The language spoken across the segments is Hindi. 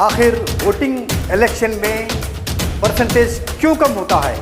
आखिर वोटिंग इलेक्शन में परसेंटेज क्यों कम होता है?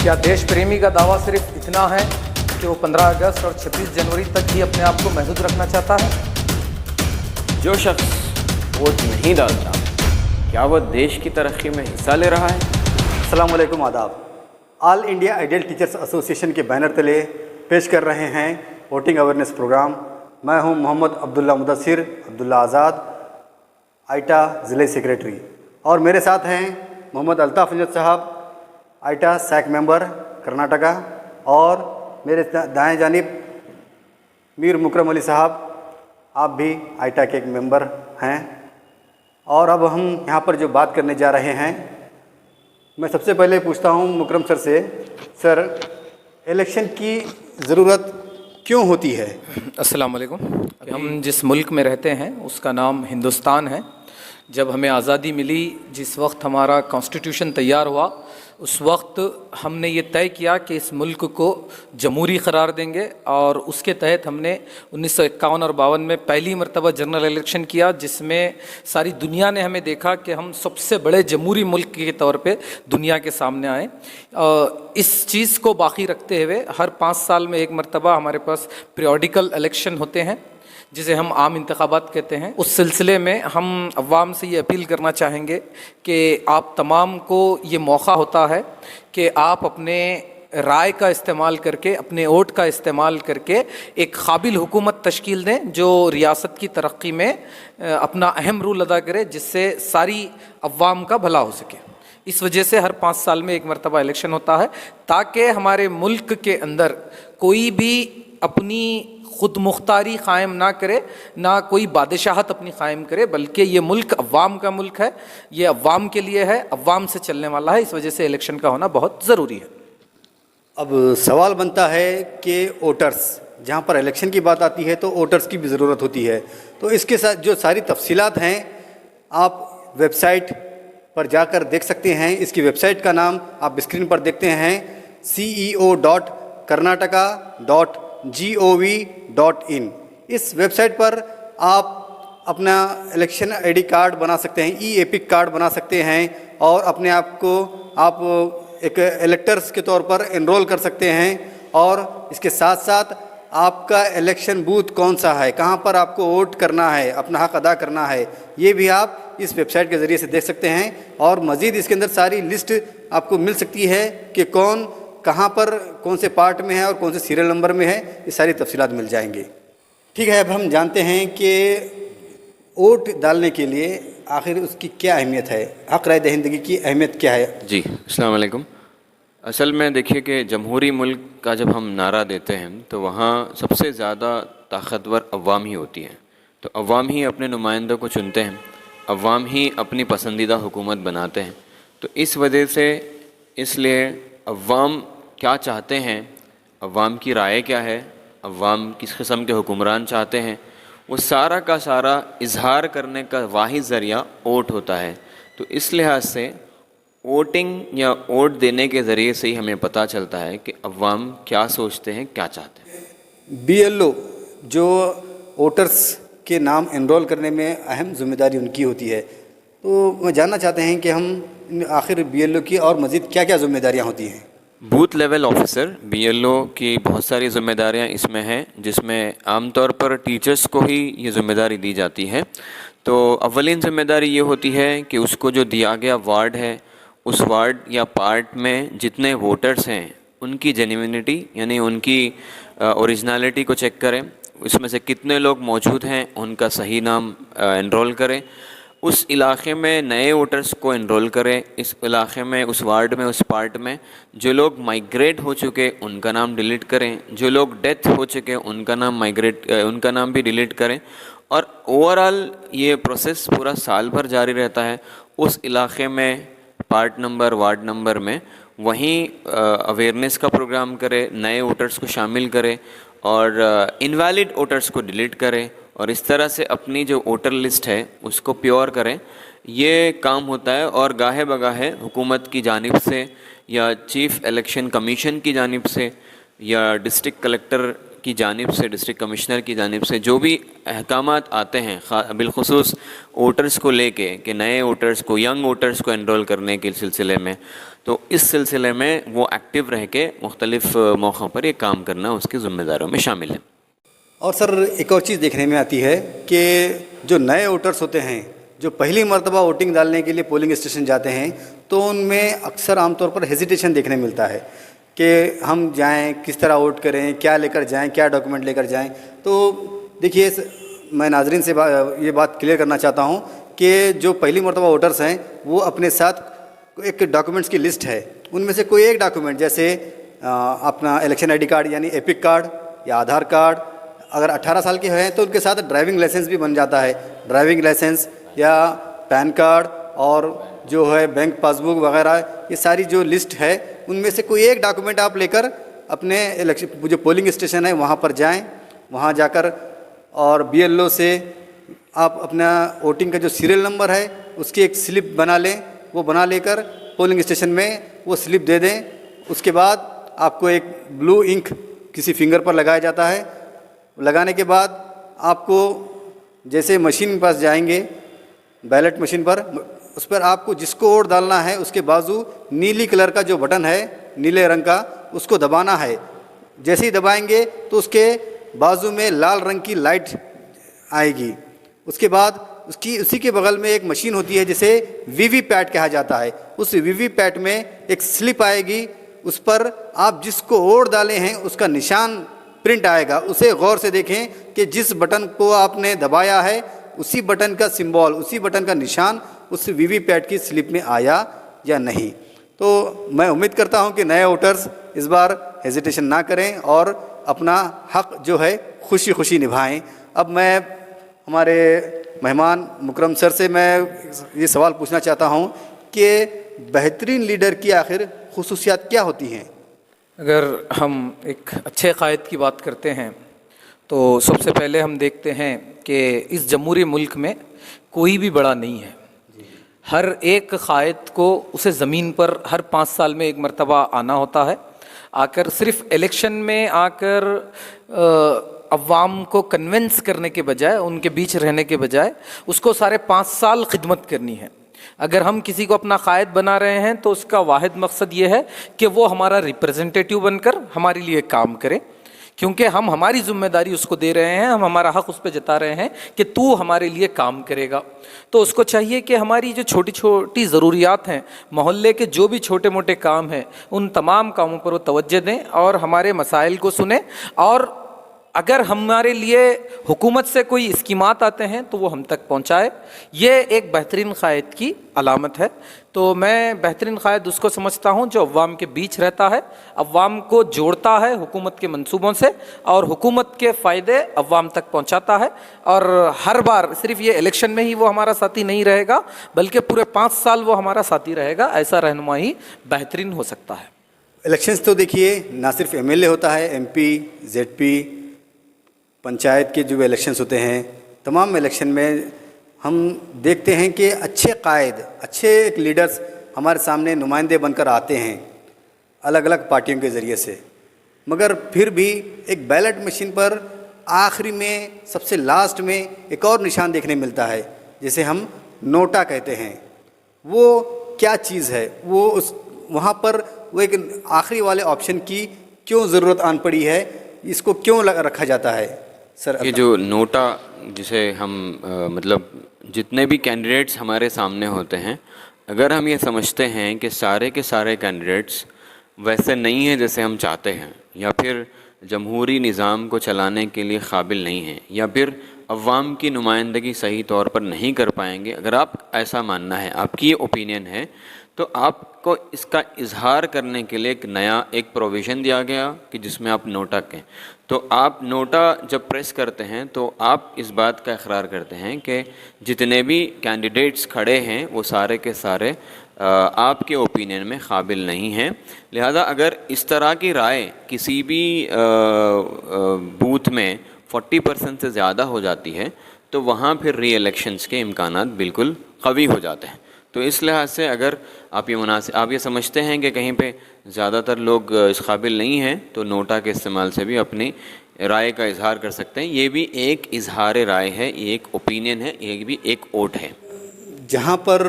क्या देश प्रेमी का दावा सिर्फ इतना है कि वो 15 अगस्त और 26 जनवरी तक ही अपने आप को महदूद रखना चाहता है? जो शख्स वोट नहीं डालता, क्या वह देश की तरक्की में हिस्सा ले रहा है? अस्सलाम वालेकुम, आदाब। All India ideal teachers association के बैनर तले पेश कर रहे हैं वोटिंग अवेयरनेस प्रोग्राम। मैं हूं मोहम्मद अब्दुल्ला मुदस्सिर अब्दुल्ला आज़ाद, आइटा ज़िले सेक्रेटरी, और मेरे साथ हैं मोहम्मद अल्ताफ़ अंजद साहब, आइटा सैक मेंबर कर्नाटका, और मेरे दाएं जानिब मीर मुकरम अली साहब, आप भी आइटा के एक मेंबर हैं। और अब हम यहाँ पर जो बात करने जा रहे हैं, मैं सबसे पहले पूछता हूँ मुकरम सर से, सर इलेक्शन की ज़रूरत क्यों होती है? अस्सलाम वालेकुम। हम जिस मुल्क में रहते हैं उसका नाम हिंदुस्तान है। जब हमें आज़ादी मिली, जिस वक्त हमारा कॉन्स्टिट्यूशन तैयार हुआ, उस वक्त हमने ये तय किया कि इस मुल्क को जमहूरी करार देंगे, और उसके तहत हमने 1951 और 52 में पहली मरतबा जनरल इलेक्शन किया, जिसमें सारी दुनिया ने हमें देखा कि हम सबसे बड़े जमहूरी मुल्क के तौर पे दुनिया के सामने आए। इस चीज़ को बाकी रखते हुए हर 5 साल में एक मरतबा हमारे पास पीरियडिकल इलेक्शन होते हैं, जिसे हम आम इंतखाबात कहते हैं। उस सिलसिले में हम अवाम से ये अपील करना चाहेंगे कि आप तमाम को ये मौका होता है कि आप अपने राय का इस्तेमाल करके, अपने वोट का इस्तेमाल करके एक काबिल हुकूमत तश्कील दें जो रियासत की तरक्की में अपना अहम रोल अदा करे, जिससे सारी अवाम का भला हो सके। इस वजह से हर 5 साल में एक मरतबा इलेक्शन होता है, ताकि हमारे मुल्क के अंदर कोई भी अपनी खुद मुख्तारी क़ायम ना करे, ना कोई बादशाहत अपनी क़ायम करे, बल्कि ये मुल्क अवाम का मुल्क है, ये अवाम के लिए है, अवाम से चलने वाला है। इस वजह से इलेक्शन का होना बहुत ज़रूरी है। अब सवाल बनता है कि वोटर्स, जहाँ पर इलेक्शन की बात आती है तो वोटर्स की भी ज़रूरत होती है, तो इसके साथ जो सारी तफसीलात हैं आप वेबसाइट पर जाकर देख सकते हैं। इसकी वेबसाइट का नाम आप स्क्रीन पर देखते हैं, ceo.karnataka.gov.in। इस वेबसाइट पर आप अपना इलेक्शन आईडी कार्ड बना सकते हैं, ई एपिक कार्ड बना सकते हैं, और अपने आप को आप एक इलेक्टर्स के तौर पर एनरोल कर सकते हैं। और इसके साथ साथ आपका इलेक्शन बूथ कौन सा है, कहाँ पर आपको वोट करना है, अपना हक अदा करना है, ये भी आप इस वेबसाइट के ज़रिए से देख सकते हैं। और मज़ीद इसके अंदर सारी लिस्ट आपको मिल सकती है कि कौन कहाँ पर कौन से पार्ट में है और कौन से सीरियल नंबर में है, ये सारी तफसीलात मिल जाएंगी। ठीक है, अब हम जानते हैं कि वोट डालने के लिए आखिर उसकी क्या अहमियत है, हक राय दहिंदगी की अहमियत क्या है? जी, अस्सलाम वालेकुम। असल में देखिए कि जमहूरी मुल्क का जब हम नारा देते हैं तो वहाँ सबसे ज़्यादा ताकतवर अवाम ही होती है। तो अवाम ही अपने नुमाइंदों को चुनते हैं, अवाम ही अपनी पसंदीदा हुकूमत बनाते हैं। तो इस वजह से इसलिए अवाम क्या चाहते हैं, अवाम की राय क्या है, अवाम किस किस्म के हुक्मरान चाहते हैं, वो सारा का सारा इजहार करने का वाहिद ज़रिया वोट होता है। तो इस लिहाज से वोटिंग या वोट देने के ज़रिए से ही हमें पता चलता है कि अवाम क्या सोचते हैं, क्या चाहते हैं। BLO जो वोटर्स के नाम एनरोल करने में अहम जिम्मेदारी उनकी होती है, तो मैं जानना चाहते हैं कि हम आखिर BLO की और मज़ीद क्या क्या जिम्मेदारियां होती हैं? बूथ लेवल ऑफिसर BLO की बहुत सारी जिम्मेदारियां इसमें हैं, जिसमें आमतौर पर टीचर्स को ही ये ज़िम्मेदारी दी जाती है। तो अव्वलीन ज़िम्मेदारी ये होती है कि उसको जो दिया गया वार्ड है, उस वार्ड या पार्ट में जितने वोटर्स हैं उनकी जेन्युइनिटी यानी उनकी ओरिजिनलिटी को चेक करें, उसमें से कितने लोग मौजूद हैं उनका सही नाम एनरोल करें, उस इलाके में नए वोटर्स को एनरोल करें, इस इलाके में, उस वार्ड में, उस पार्ट में जो लोग माइग्रेट हो चुके उनका नाम डिलीट करें, जो लोग डेथ हो चुके उनका नाम भी डिलीट करें। और ओवरऑल ये प्रोसेस पूरा साल भर जारी रहता है। उस इलाके में पार्ट नंबर, वार्ड नंबर में वहीं अवेयरनेस का प्रोग्राम करें, नए वोटर्स को शामिल करें और इनवैलिड वोटर्स को डिलीट करें, और इस तरह से अपनी जो वोटर लिस्ट है उसको प्योर करें। ये काम होता है। और गाहे बगाहे हुकूमत की जानिब से या चीफ़ इलेक्शन कमीशन की जानिब से या डिस्ट्रिक्ट कलेक्टर की जानिब से, डिस्ट्रिक्ट कमिश्नर की जानिब से जो भी अहकामात आते हैं बिलखुसूस वोटर्स को लेके कि नए वोटर्स को, यंग वोटर्स को एनरोल करने के सिलसिले में, तो इस सिलसिले में वो एक्टिव रह के मुख्तलिफ़ मौक़ों पर ये काम करना उसकी ज़िम्मेदारियों में शामिल है। और सर एक और चीज़ देखने में आती है कि जो नए वोटर्स होते हैं जो पहली मर्तबा वोटिंग डालने के लिए पोलिंग स्टेशन जाते हैं, तो उनमें अक्सर आमतौर पर हेजिटेशन देखने मिलता है कि हम जाएं, किस तरह वोट करें, क्या लेकर जाएं, क्या डॉक्यूमेंट लेकर जाएं। तो देखिए, मैं नाजरीन से ये बात क्लियर करना चाहता हूं कि जो पहली मर्तबा वोटर्स हैं वो अपने साथ एक डॉक्यूमेंट्स की लिस्ट है, उनमें से कोई एक डॉक्यूमेंट जैसे अपना इलेक्शन ID कार्ड यानी एपिक कार्ड या आधार कार्ड, अगर 18 साल के हैं तो उनके साथ ड्राइविंग लाइसेंस भी बन जाता है, ड्राइविंग लाइसेंस या पैन कार्ड और जो है बैंक पासबुक वगैरह, ये सारी जो लिस्ट है उनमें से कोई एक डॉक्यूमेंट आप लेकर अपने इलेक्शन जो पोलिंग स्टेशन है वहाँ पर जाएं। वहाँ जाकर और BLO से आप अपना वोटिंग का जो सीरियल नंबर है उसकी एक स्लिप बना लें, वो बना लेकर पोलिंग स्टेशन में वो स्लिप दे दें। उसके बाद आपको एक ब्लू इंक किसी फिंगर पर लगाया जाता है। लगाने के बाद आपको जैसे मशीन के पास जाएंगे, बैलेट मशीन पर, उस पर आपको जिसको वोट डालना है उसके बाजू नीली कलर का जो बटन है, नीले रंग का, उसको दबाना है। जैसे ही दबाएंगे तो उसके बाजू में लाल रंग की लाइट आएगी। उसके बाद उसी के बगल में एक मशीन होती है जिसे VVPAT कहा जाता है। उस VVPAT में एक स्लिप आएगी, उस पर आप जिसको वोट डाले हैं उसका निशान प्रिंट आएगा। उसे गौर से देखें कि जिस बटन को आपने दबाया है उसी बटन का सिंबल, उसी बटन का निशान उस VVPAT की स्लिप में आया या नहीं। तो मैं उम्मीद करता हूं कि नए वोटर्स इस बार हेजिटेशन ना करें और अपना हक जो है खुशी खुशी निभाएं। अब मैं हमारे मेहमान मुकरम सर से मैं ये सवाल पूछना चाहता हूं कि बेहतरीन लीडर की आखिर खुसूसियात क्या होती हैं? अगर हम एक अच्छे कायद की बात करते हैं तो सबसे पहले हम देखते हैं कि इस जमहूरी मुल्क में कोई भी बड़ा नहीं है। हर एक कायद को उसे ज़मीन पर हर 5 साल में एक मरतबा आना होता है। आकर सिर्फ इलेक्शन में आकर अवाम को कन्विंस करने के बजाय, उनके बीच रहने के बजाय उसको सारे 5 साल खिदमत करनी है। अगर हम किसी को अपना कायद बना रहे हैं तो उसका वाहिद मकसद ये है कि वो हमारा रिप्रेजेंटेटिव बनकर हमारे लिए काम करे, क्योंकि हम हमारी जिम्मेदारी उसको दे रहे हैं, हम हमारा हक उस पर जता रहे हैं कि तू हमारे लिए काम करेगा। तो उसको चाहिए कि हमारी जो छोटी छोटी ज़रूरियात हैं, मोहल्ले के जो भी छोटे मोटे काम हैं, उन तमाम कामों पर वो तवज्जो दें और हमारे मसाइल को सुने। और अगर हमारे लिए हुकूमत से कोई स्कीमात आते हैं तो वो हम तक पहुंचाए। ये एक बेहतरीन कायद की अलामत है। तो मैं बेहतरीन कायद उसको समझता हूं जो अवाम के बीच रहता है, अवाम को जोड़ता है हुकूमत के मंसूबों से और हुकूमत के फ़ायदे अवाम तक पहुंचाता है। और हर बार सिर्फ ये इलेक्शन में ही वो हमारा साथी नहीं रहेगा, बल्कि पूरे 5 साल वो हमारा साथी रहेगा। ऐसा रहनुमा ही बेहतरीन हो सकता है। इलेक्शंस तो देखिए ना सिर्फ MLA होता है, MP, ZP, पंचायत के जो इलेक्शंस होते हैं, तमाम इलेक्शन में हम देखते हैं कि अच्छे कायद, अच्छे लीडर्स हमारे सामने नुमाइंदे बनकर आते हैं अलग अलग पार्टियों के ज़रिए से। मगर फिर भी एक बैलेट मशीन पर आखिरी में, सबसे लास्ट में एक और निशान देखने मिलता है जिसे हम नोटा कहते हैं। वो क्या चीज़ है? वो उस वहाँ पर वो एक आखिरी वाले ऑप्शन की क्यों ज़रूरत आन पड़ी है? इसको क्यों रखा जाता है सर? ये जो नोटा जिसे हम मतलब जितने भी कैंडिडेट्स हमारे सामने होते हैं, अगर हम ये समझते हैं कि सारे के सारे कैंडिडेट्स वैसे नहीं हैं जैसे हम चाहते हैं, या फिर जमहूरी निज़ाम को चलाने के लिए काबिल नहीं हैं, या फिर अवाम की नुमाइंदगी सही तौर पर नहीं कर पाएंगे, अगर आप ऐसा मानना है, आपकी ये ओपिनियन है, तो आपको इसका इजहार करने के लिए एक प्रोविज़न दिया गया कि जिसमें आप नोटा कहें। तो आप नोटा जब प्रेस करते हैं तो आप इस बात का इकरार करते हैं कि जितने भी कैंडिडेट्स खड़े हैं वो सारे के सारे आपके ओपिनियन में काबिल नहीं हैं। लिहाजा अगर इस तरह की राय किसी भी बूथ में 40% से ज़्यादा हो जाती है तो वहाँ फिर री इलेक्शंस के इम्कानात बिल्कुल कवी हो जाते हैं। तो इस लिहाज से अगर आप ये समझते हैं कि कहीं पे ज़्यादातर लोग इस काबिल नहीं हैं, तो नोटा के इस्तेमाल से भी अपनी राय का इजहार कर सकते हैं। ये भी एक इजहार राय है, ये एक ओपिनियन है, ये भी एक वोट है। जहाँ पर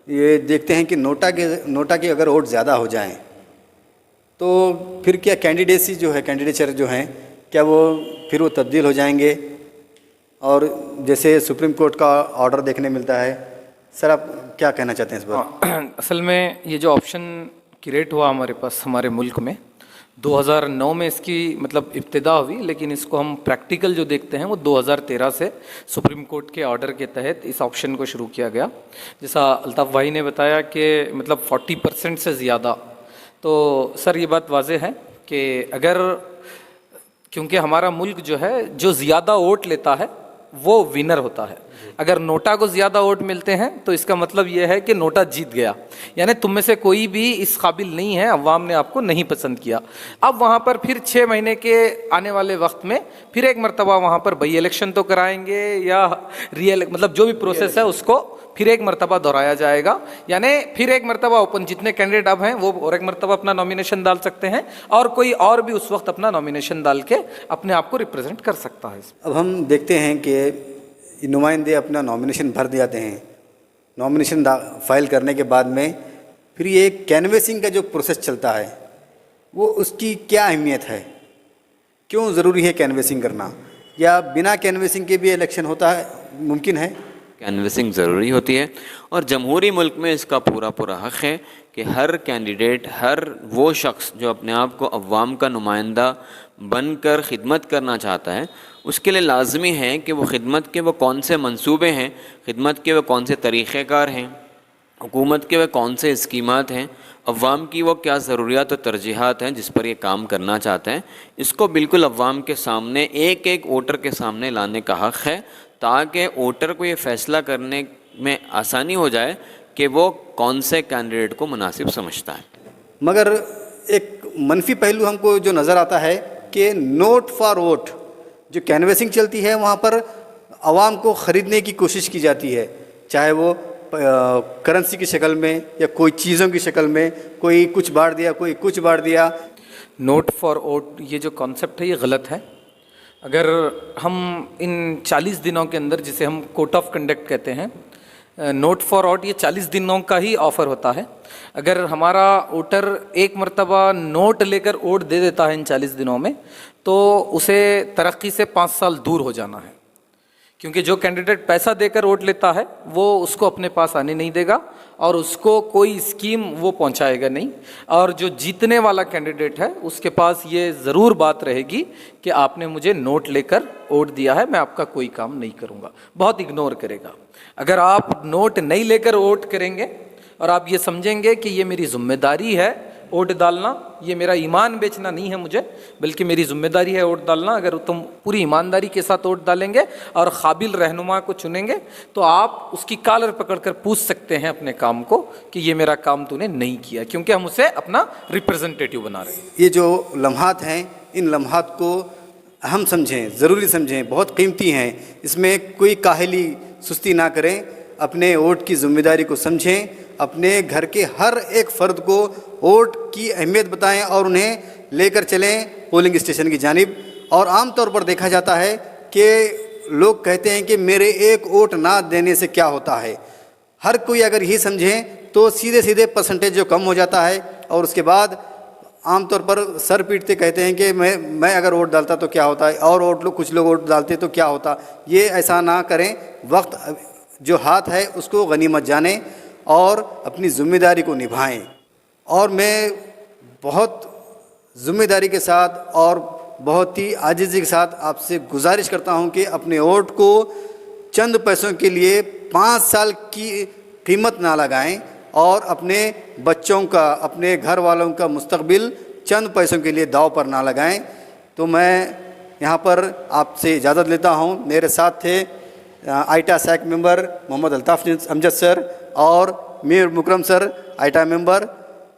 ये देखते हैं कि नोटा के अगर वोट ज़्यादा हो जाएं तो फिर क्या कैंडिडेसी जो है, कैंडिडेचर जो हैं, क्या वो फिर वो तब्दील हो जाएंगे? और जैसे सुप्रीम कोर्ट का ऑर्डर देखने मिलता है, सर आप क्या कहना चाहते हैं इस बार? असल में ये जो ऑप्शन क्रिएट हुआ हमारे पास, हमारे मुल्क में 2009 में इसकी मतलब इब्तिदा हुई, लेकिन इसको हम प्रैक्टिकल जो देखते हैं वो 2013 से सुप्रीम कोर्ट के ऑर्डर के तहत इस ऑप्शन को शुरू किया गया। जैसा अल्ताफ़ भाई ने बताया कि मतलब 40% से ज़्यादा, तो सर ये बात वाज़ेह है कि अगर, क्योंकि हमारा मुल्क जो है जो ज़्यादा वोट लेता है वो विनर होता है। अगर नोटा को ज़्यादा वोट मिलते हैं तो इसका मतलब ये है कि नोटा जीत गया, यानी तुम में से कोई भी इस काबिल नहीं है, अवाम ने आपको नहीं पसंद किया। अब वहाँ पर फिर 6 महीने के आने वाले वक्त में फिर एक मरतबा वहाँ पर बाई इलेक्शन तो कराएंगे या मतलब जो भी प्रोसेस है उसको फिर एक मरतबा दोहराया जाएगा, यानी फिर एक मरतबा ओपन, जितने कैंडिडेट अब हैं वो और एक मरतबा अपना नॉमिनेशन डाल सकते हैं और कोई और भी उस वक्त अपना नॉमिनेशन डाल के अपने आप को रिप्रेजेंट कर सकता है। अब हम देखते हैं कि नुमाइंदे अपना नॉमिनेशन भर दियाते हैं, नॉमिनेशन फाइल करने के बाद में फिर ये कैनवेसिंग का जो प्रोसेस चलता है वो उसकी क्या अहमियत है? क्यों ज़रूरी है कैनवेसिंग करना, या बिना कैनवेसिंग के भी इलेक्शन होता है, मुमकिन है? कैनवसिंग ज़रूरी होती है और जमहूरी मुल्क में इसका पूरा हक़ है कि हर कैंडिडेट, हर वो शख्स जो अपने आप को अवाम का नुमाइंदा बनकर ख़िदमत करना चाहता है, उसके लिए लाजमी है कि वो ख़िदमत के वो कौन से मंसूबे हैं, ख़िदमत के वो कौन से तरीक़ेकार हैं, हुकूमत के वे कौन से स्कीमात हैं, अवाम की वो क्या ज़रूरियात और तरजीहात हैं जिस पर ये काम करना चाहते हैं, इसको बिल्कुल अवाम के सामने, एक एक वोटर के सामने लाने का हक़ है, ताकि वोटर को ये फ़ैसला करने में आसानी हो जाए कि वो कौन से कैंडिडेट को मुनासिब समझता है। मगर एक मनफी पहलू हमको जो नज़र आता है कि नोट फॉर वोट जो कैनवेसिंग चलती है वहाँ पर आवाम को ख़रीदने की कोशिश की जाती है, चाहे वो करेंसी की शक्ल में या कोई चीज़ों की शक्ल में, कोई कुछ बांट दिया, कोई कुछ बांट दिया। नोट फॉर वोट ये जो कॉन्सेप्ट है ये गलत है। अगर हम इन 40 दिनों के अंदर, जिसे हम कोड ऑफ कंडक्ट कहते हैं, नोट फॉर वोट, ये 40 दिनों का ही ऑफ़र होता है। अगर हमारा वोटर एक मरतबा नोट लेकर वोट दे देता है इन 40 दिनों में, तो उसे तरक्की से 5 साल दूर हो जाना है, क्योंकि जो कैंडिडेट पैसा देकर वोट लेता है वो उसको अपने पास आने नहीं देगा और उसको कोई स्कीम वो पहुंचाएगा नहीं, और जो जीतने वाला कैंडिडेट है उसके पास ये ज़रूर बात रहेगी कि आपने मुझे नोट लेकर वोट दिया है, मैं आपका कोई काम नहीं करूंगा, बहुत इग्नोर करेगा। अगर आप नोट नहीं लेकर वोट करेंगे और आप ये समझेंगे कि ये मेरी जिम्मेदारी है वोट डालना, ये मेरा ईमान बेचना नहीं है मुझे, बल्कि मेरी जिम्मेदारी है वोट डालना, अगर तुम पूरी ईमानदारी के साथ वोट डालेंगे और काबिल रहनुमा को चुनेंगे तो आप उसकी कॉलर पकड़कर पूछ सकते हैं अपने काम को कि ये मेरा काम तूने नहीं किया, क्योंकि हम उसे अपना रिप्रेजेंटेटिव बना रहे हैं। ये जो लम्हात हैं, इन लम्हात को अहम समझें, ज़रूरी समझें, बहुत कीमती हैं। इसमें कोई काहली सुस्ती ना करें, अपने वोट की जिम्मेदारी को समझें, अपने घर के हर एक फ़र्द को वोट की अहमियत बताएं और उन्हें लेकर चलें पोलिंग स्टेशन की जानिब। और आम तौर पर देखा जाता है कि लोग कहते हैं कि मेरे एक वोट ना देने से क्या होता है। हर कोई अगर यही समझें तो सीधे सीधे परसेंटेज जो कम हो जाता है और उसके बाद आम तौर पर सर पीटते कहते हैं कि मैं अगर वोट डालता तो क्या होता है, और कुछ लोग वोट डालते तो क्या होता। ये ऐसा ना करें, वक्त जो हाथ है उसको गनीमत जानें और अपनी ज़िम्मेदारी को निभाएं। और मैं बहुत ज़िम्मेदारी के साथ और बहुत ही आजिज़ी के साथ आपसे गुजारिश करता हूं कि अपने वोट को चंद पैसों के लिए 5 साल की कीमत ना लगाएं और अपने बच्चों का, अपने घर वालों का मुस्तकबिल चंद पैसों के लिए दाव पर ना लगाएं। तो मैं यहाँ पर आपसे इजाज़त लेता हूँ। मेरे साथ थे आइटा सैक मेंबर मोहम्मद अल्ताफ़ अमजद सर और मीर मुकरम सर आइटा मेंबर।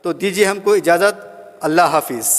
तो दीजिए हमको इजाज़त। अल्लाह हाफिज़।